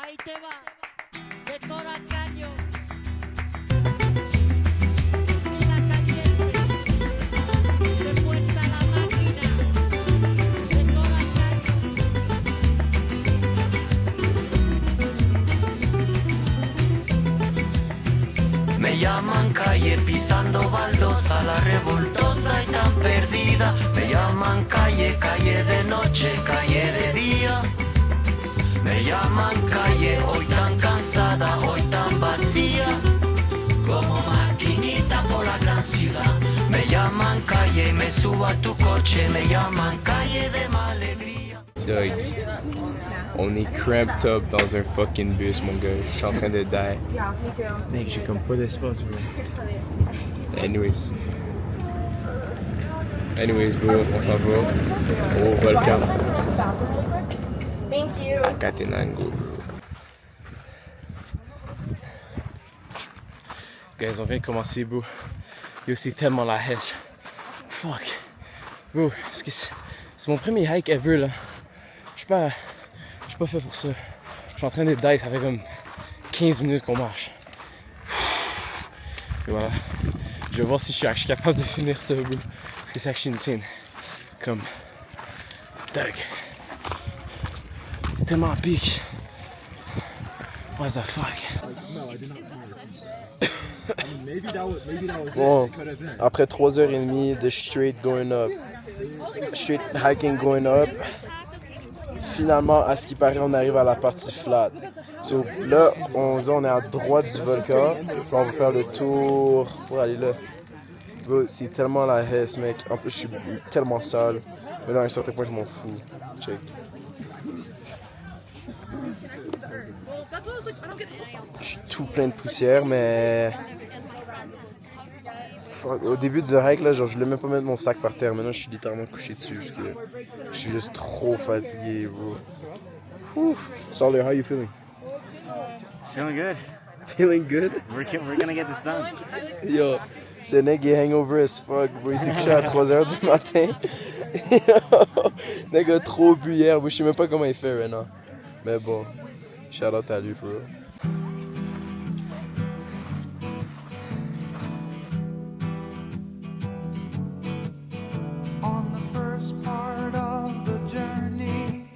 Ahí te va, de Cora Caño. Esquina caliente, se fuerza la máquina. De Cora Caño. Me llaman calle pisando baldosa, la revoltosa y tan perdida. Me llaman calle, calle de noche, calle de día. Me llaman calle, hoy tan cansada, hoy tan vacía. Como maquinita por la gran ciudad. Me llaman calle, me subo a tu coche. Me llaman calle de ma alegría. Doug, on est cramped up dans un fucking bus, mon gars. Je suis en train de die. Mec, j'ai comme pas d'espace, bro. Anyways. Anyways, bro, on s'en va au volcan. Thank you. À Catenango, bro. Guys, on vient de commencer, bro. Yo, c'est tellement la hache. Fuck. Bro, parce que c'est mon premier hike ever, là. Je suis pas fait pour ça. Je suis en train de die, ça fait comme 15 minutes qu'on marche. Et voilà. Je vais voir si je suis capable de finir ça, bro. Parce que c'est actually insane. Comme... Doug. C'est tellement pique. What the fuck? No, I did not smell it. I mean, maybe that was Bon, it. It could have been. après 3h30 de straight going up, straight hiking going up, finalement, à ce qui paraît, on arrive à la partie flat. So, là, on est à droite du volcan, puis on va faire le tour pour aller là. Bro, c'est tellement la hesse, mec. En plus, je suis tellement sale. Mais là, à un certain point, je m'en fous. Check. Je suis tout plein de poussière, mais... Au début du hike, là, genre, je voulais même pas mettre mon sac par terre. Maintenant, je suis littéralement couché dessus. Parce que je suis juste trop fatigué, bro. Ouf. Solid, how you feeling? Feeling good. Feeling good? We're gonna get this done. Yo, ce nègre est hangover as fuck, bro. Il s'est couché à 3h du matin. Nègre a trop bu hier, bro. Je sais même pas comment il fait maintenant. Mais bon, shout out à lui, bro. On the first part of the journey,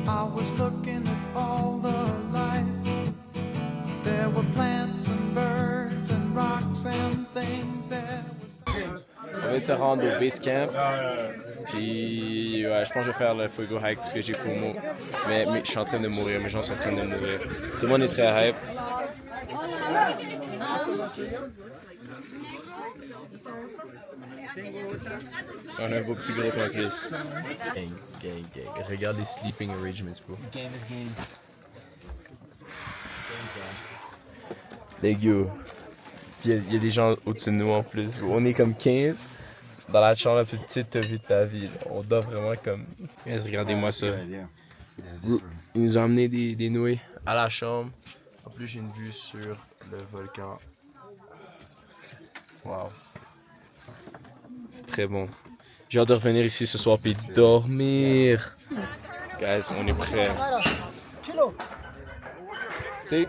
I was looking at all the life. There were plants and birds and rocks and things that was... On vient de se rendre au base camp. Puis ouais, je pense que je vais faire le Fuego hike parce que j'ai FOMO. Mais je suis en train de mourir, mes gens sont en train de mourir. Tout le monde est très hype. On a un beau petit groupe en plus. Gang. Regarde les sleeping arrangements, bro. Game is game. Les gars, il y a des gens au-dessus de nous en plus. On est comme 15 dans la chambre la plus petite que t'as vue de ta vie. Là. On dort vraiment comme... Yes, regardez-moi ça. Ils nous ont amené des nouilles à la chambre. En plus, j'ai une vue sur le volcan. Wow. C'est très bon. J'ai hâte de revenir ici ce soir puis dormir. Guys, on est prêts. Sí.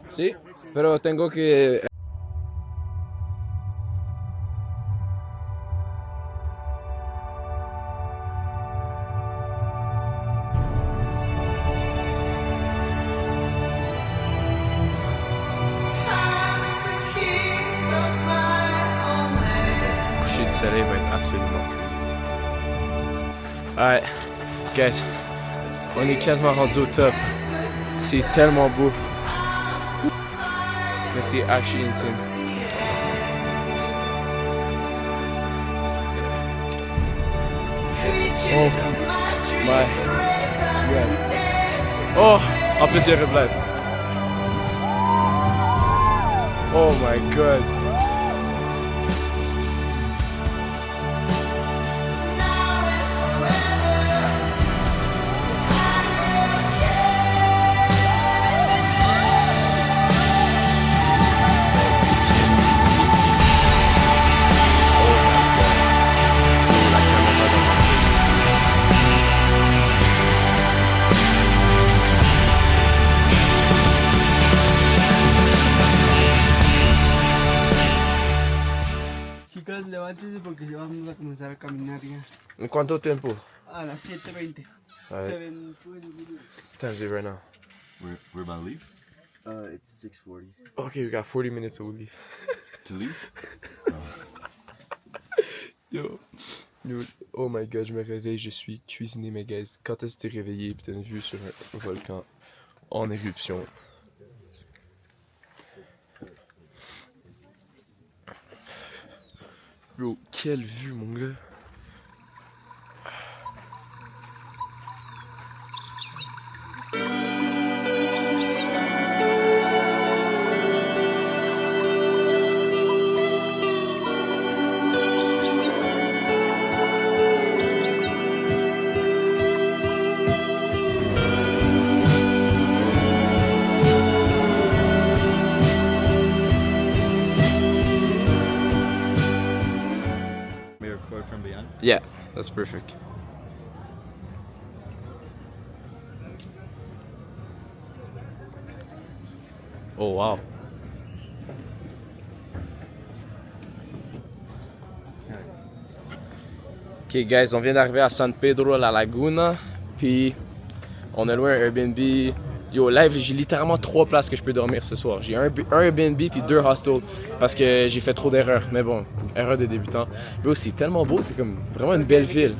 Sí, pero tengo que... Le coucher du soleil va être absolument crazy. Alright, guys, on est quasiment rendu au top. C'est tellement beau. Mais c'est actually insane. Oh my god. Oh, en plus il y a Reblade. Oh my god. antes porque ya vamos a comenzar a caminar ya. ¿En cuánto tiempo? A las 7:20. Alright. 7:20 minutes. What time is it right now? We're about to leave? It's 6:40. Okay, we got 40 minutes to leave. To leave? Yo. Oh my god, je me réveille, je suis cuisiné, mes guys. Quand est-ce que t'es réveillé et t'as une vue sur un volcan en éruption? Bro, quelle vue, mon gars! May record from beyond? Yeah, that's perfect. Oh wow. Ok guys, on vient d'arriver à San Pedro la Laguna, puis on a loué un Airbnb. Yo, live, j'ai littéralement 3 places que je peux dormir ce soir. J'ai un Airbnb puis 2 hostels parce que j'ai fait trop d'erreurs. Mais bon, erreur de débutant. Yo, c'est tellement beau, c'est comme vraiment une belle ville.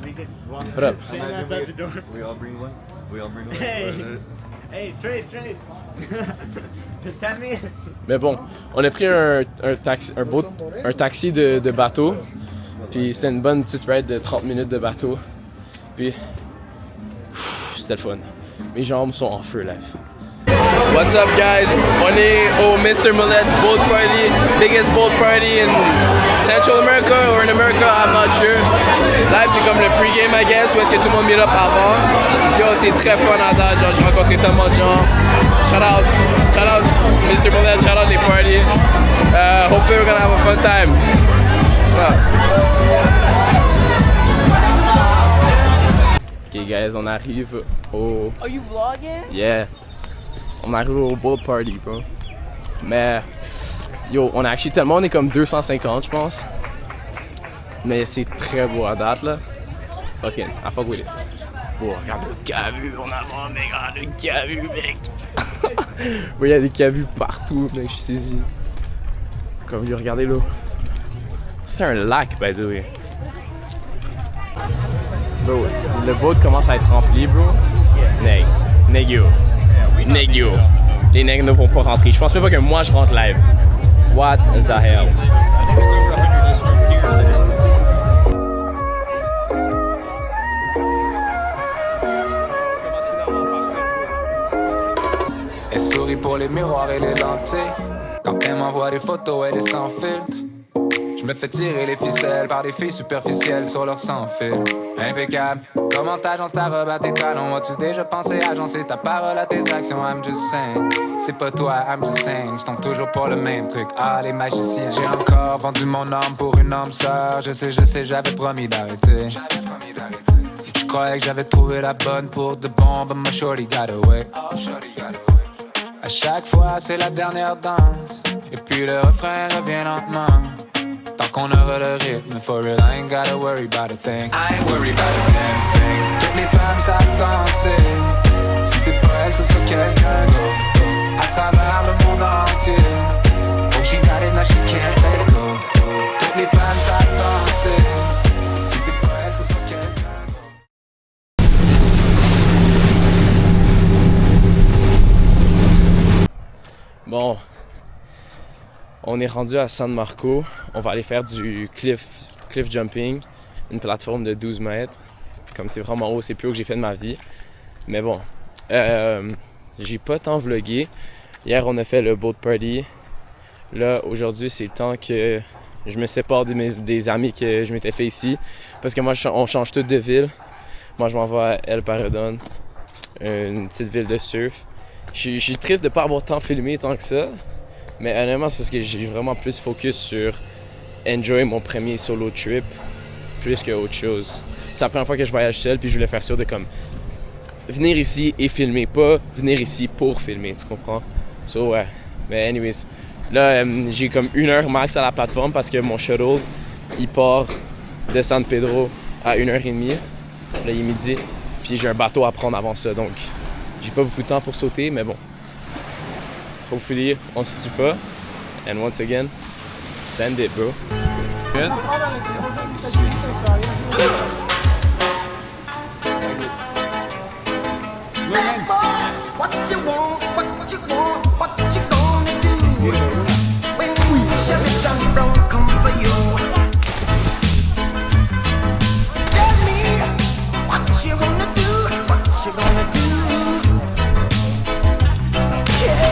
What up? We all bring one? We all bring one? Hey, trade. 10 minutes. Mais bon, on a pris un taxi de bateau. Puis c'était une bonne petite ride de 30 minutes de bateau. Puis c'était le fun. Mes jambes sont en feu live. What's up guys? On est au Mr. Mullet's boat party, biggest boat party in Central America or in America, I'm not sure. Live c'est comme le pre-game I guess, où est-ce que tout le monde meet up avant. Yo, c'est très fun à date, genre j'ai rencontré tellement de gens. Shout out Mr. Mullet, shout out les parties. Hopefully we're gonna have a fun time. Ok guys, on arrive au... Are you vlogging? Yeah. On arrive au boat party, bro. Mais, yo, on a acheté tellement, on est comme 250, je pense. Mais c'est très beau à date, là. Ok, I fuck with it. Oh, regarde le cavu en avant, mec. Regarde le cavu, mec. Il y a des cavus partout, mec, je suis saisi. Comme, yo, regardez l'eau. C'est un lac, by the way. Bro, le boat commence à être rempli, bro. Neg yo. Les nègres ne vont pas rentrer. Je pense même pas que moi je rentre live. What the hell? Elle sourit pour les miroirs et les lentilles. Quand elle m'envoie des photos, elle est sans filtre. Je me fais tirer les ficelles par des filles superficielles sur leur sans-fil. Impeccable. Comment t'agences ta robe à tes talons? As-tu déjà pensé agencer ta parole à tes actions? I'm just saying. C'est pas toi, I'm just saying. J'tombe toujours pour le même truc. Ah, les magiciens. J'ai encore vendu mon âme pour une âme sœur. Je sais, j'avais promis d'arrêter. Je croyais que j'avais trouvé la bonne pour de bon, but my shorty got away. À chaque fois, c'est la dernière danse. Et puis le refrain revient lentement. Tant qu'on aura le rythme, for real, I ain't gotta worry about a thing. I ain't worried about a damn thing. Toutes les femmes savent danser. Si c'est pas elle, ce sera quelqu'un d'autre. À travers le monde entier. Oh, she got it, now she can't let go. Toutes les femmes savent danser. Si c'est pas elle, ce sera quelqu'un d'autre. Bon. On est rendu à San Marco. On va aller faire du cliff jumping, une plateforme de 12 mètres. Comme c'est vraiment haut, c'est plus haut que j'ai fait de ma vie. Mais bon, j'ai pas tant vlogué. Hier, on a fait le boat party. Là, aujourd'hui, c'est le temps que je me sépare des amis que je m'étais fait ici. Parce que moi, on change toutes de ville. Moi, je m'en vais à El Paredón, une petite ville de surf. Je suis triste de pas avoir tant filmé tant que ça. Mais honnêtement, c'est parce que j'ai vraiment plus focus sur enjoy mon premier solo trip plus qu'autre chose. C'est la première fois que je voyage seul, puis je voulais faire sûr de comme venir ici et filmer, pas venir ici pour filmer, tu comprends? So ouais. Mais anyways, là j'ai comme 1 heure max à la plateforme parce que mon shuttle il part de San Pedro à 1h30. Là, il est midi. Puis j'ai un bateau à prendre avant ça, donc j'ai pas beaucoup de temps pour sauter, mais bon. Hopefully, on se tue pas. And once again, send it, bro. Good? Bad boys, what you want, what you want, what you gonna do? When Chevy John Brown come for you. Tell me what you wanna do, what you gonna do? Yeah.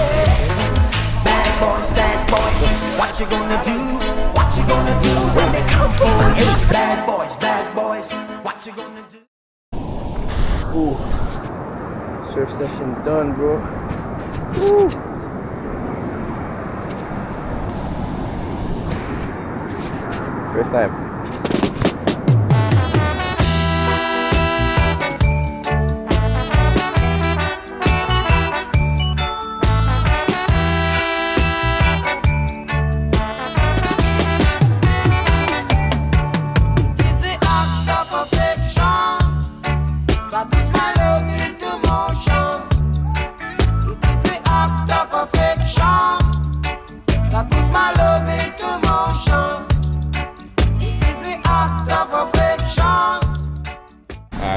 Bad boys, what you gonna do? What you gonna do when they come for you? Bad boys, what you gonna do? Ooh. Surf session done, bro. Woo. First time.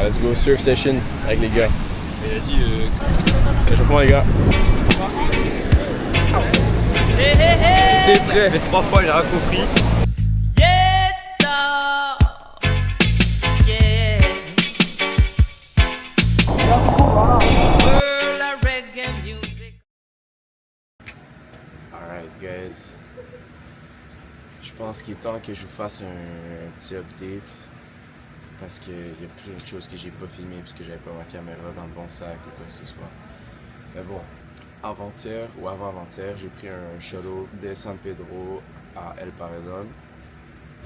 Let's go surf session avec les gars. Et vas-y, Je reprends les gars. t'es prêt? Mais 3 fois, j'ai rien compris. Alright guys. Je pense qu'il est temps que je vous fasse un petit update. Parce qu'il y a plein de choses que j'ai pas filmées parce que j'avais pas ma caméra dans le bon sac ou quoi que ce soit. Mais bon, avant-hier ou avant-avant-hier, j'ai pris un shuttle de San Pedro à El Paredón.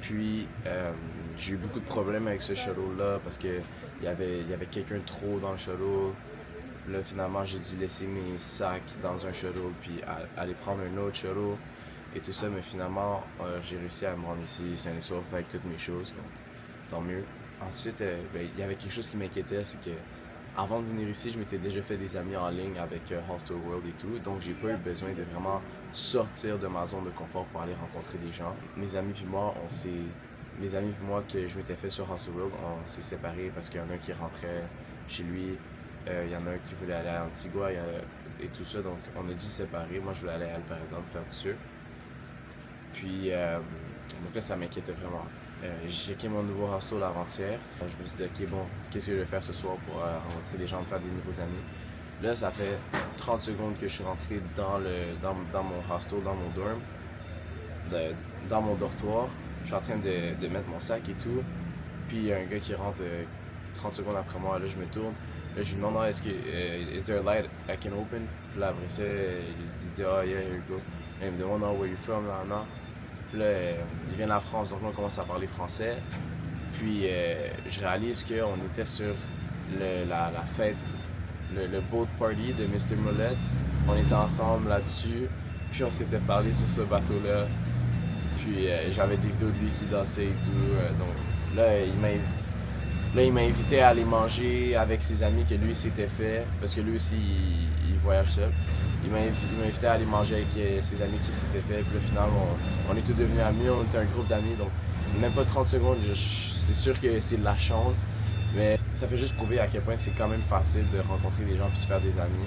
Puis j'ai eu beaucoup de problèmes avec ce shuttle-là parce qu'il y avait quelqu'un de trop dans le shuttle. Là finalement j'ai dû laisser mes sacs dans un shuttle puis aller prendre un autre shuttle et tout ça. Mais finalement j'ai réussi à me rendre ici sain et sauf avec toutes mes choses. Donc tant mieux. Ensuite, il y avait quelque chose qui m'inquiétait, c'est que avant de venir ici, je m'étais déjà fait des amis en ligne avec Hostel World et tout, donc j'ai pas eu besoin de vraiment sortir de ma zone de confort pour aller rencontrer des gens. Mes amis puis moi, que je m'étais fait sur Hostel World, on s'est séparés parce qu'il y en a un qui rentrait chez lui, il y en a un qui voulait aller à Antigua et tout ça, donc on a dû se séparer. Moi, je voulais aller à El Paredón faire du surf. Puis, donc là, ça m'inquiétait vraiment. J'ai checké mon nouveau hostel avant-hier. Je me suis dit, ok, bon, qu'est-ce que je vais faire ce soir pour rencontrer des gens, faire des nouveaux amis. Là, ça fait 30 secondes que je suis rentré dans mon hostel, dans mon dorm, dans mon dortoir. Je suis en train de mettre mon sac et tout. Puis il y a un gars qui rentre 30 secondes après moi. Là, je me tourne. Là, je lui demande, est-ce que, is there a light I can open? Puis là, après ça, il dit, oh yeah, here you go. Là, il me demande, oh, where you from, là, non? Puis là, il vient de la France, donc là, on commence à parler français. Puis je réalise qu'on était sur la fête, le boat party de Mr. Mullet. On était ensemble là-dessus. Puis on s'était parlé sur ce bateau-là. Puis j'avais des vidéos de lui qui dansait et tout. Donc là, il m'a invité à aller manger avec ses amis que lui s'était fait. Parce que lui aussi, il voyage seul. Il m'a invité à aller manger avec ses amis qui s'étaient fait. Puis là, finalement, on est tous devenus amis. On était un groupe d'amis. Donc, c'est même pas 30 secondes. C'est sûr que c'est de la chance. Mais ça fait juste prouver à quel point c'est quand même facile de rencontrer des gens puis se faire des amis.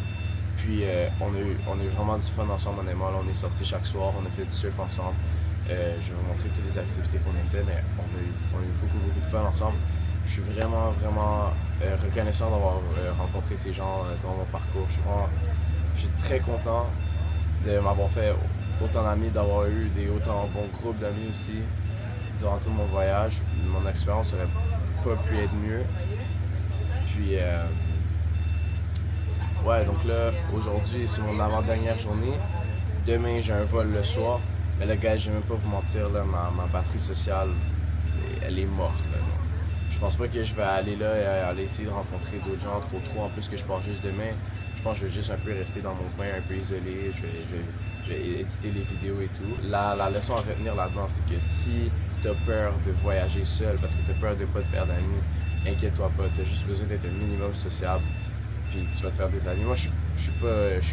Puis, on a eu vraiment du fun ensemble, honnêtement. Là, on est sortis chaque soir. On a fait du surf ensemble. Je vais vous montrer toutes les activités qu'on a fait. Mais on a eu beaucoup de fun ensemble. Je suis vraiment reconnaissant d'avoir rencontré ces gens dans mon parcours. Je suis très content de m'avoir fait autant d'amis, d'avoir eu autant bons groupes d'amis aussi durant tout mon voyage. Mon expérience aurait pas pu être mieux. Puis, ouais, donc là, aujourd'hui, c'est mon avant-dernière journée. Demain, j'ai un vol le soir. Mais là, gars, je vais même pas vous mentir, là, ma batterie sociale, elle est morte. Là. Je pense pas que je vais aller là et aller essayer de rencontrer d'autres gens trop. En plus que je pars juste demain. Je pense que je vais juste un peu rester dans mon coin, un peu isolé. Je vais éditer les vidéos et tout. La leçon à retenir là-dedans, c'est que si t'as peur de voyager seul parce que t'as peur de pas te faire d'amis, inquiète-toi pas, t'as juste besoin d'être un minimum sociable, puis tu vas te faire des amis. Moi, je suis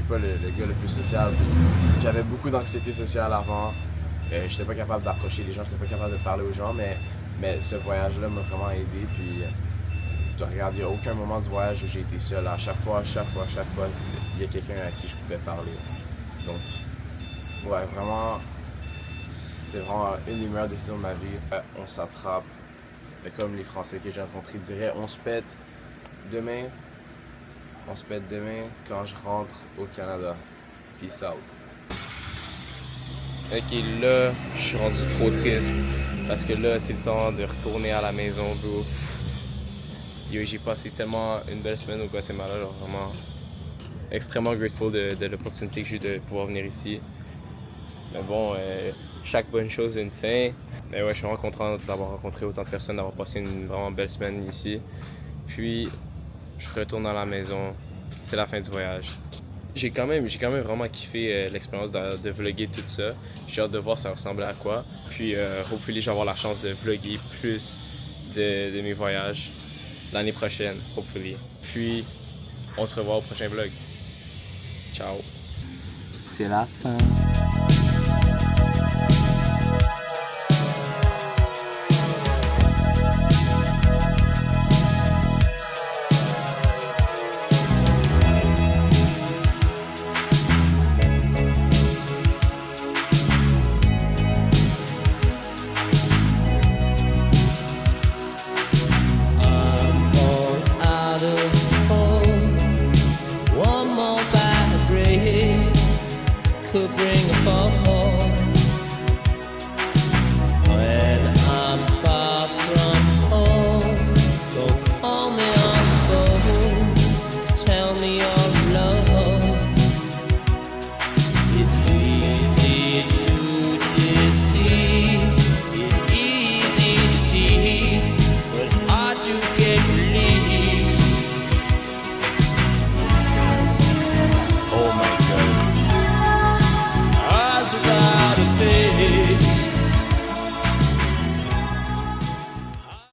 pas le gars le plus sociable. J'avais beaucoup d'anxiété sociale avant. J'étais pas capable d'approcher les gens, j'étais pas capable de parler aux gens, mais ce voyage-là m'a vraiment aidé. Puis, regarde, il n'y a aucun moment du voyage où j'ai été seul. À chaque fois, il y a quelqu'un à qui je pouvais parler. Donc, ouais, vraiment, c'était vraiment une des meilleures décisions de ma vie. On s'attrape, comme les Français que j'ai rencontrés diraient, on se pète demain. On se pète demain quand je rentre au Canada. Peace out. Ok, là, je suis rendu trop triste. Parce que là, c'est le temps de retourner à la maison, bro. Yo, j'ai passé tellement une belle semaine au Guatemala, genre vraiment extrêmement grateful de l'opportunité que j'ai eu de pouvoir venir ici. Mais bon, chaque bonne chose a une fin. Mais ouais, je suis vraiment content d'avoir rencontré autant de personnes, d'avoir passé une vraiment belle semaine ici. Puis, je retourne à la maison. C'est la fin du voyage. J'ai quand même vraiment kiffé l'expérience de vlogger tout ça. J'ai hâte de voir ça ressemblait à quoi. Puis, hopefully, je vais avoir la chance de vlogger plus de mes voyages l'année prochaine, hopefully. Puis, on se revoit au prochain vlog. Ciao. C'est la fin. Could bring a fall.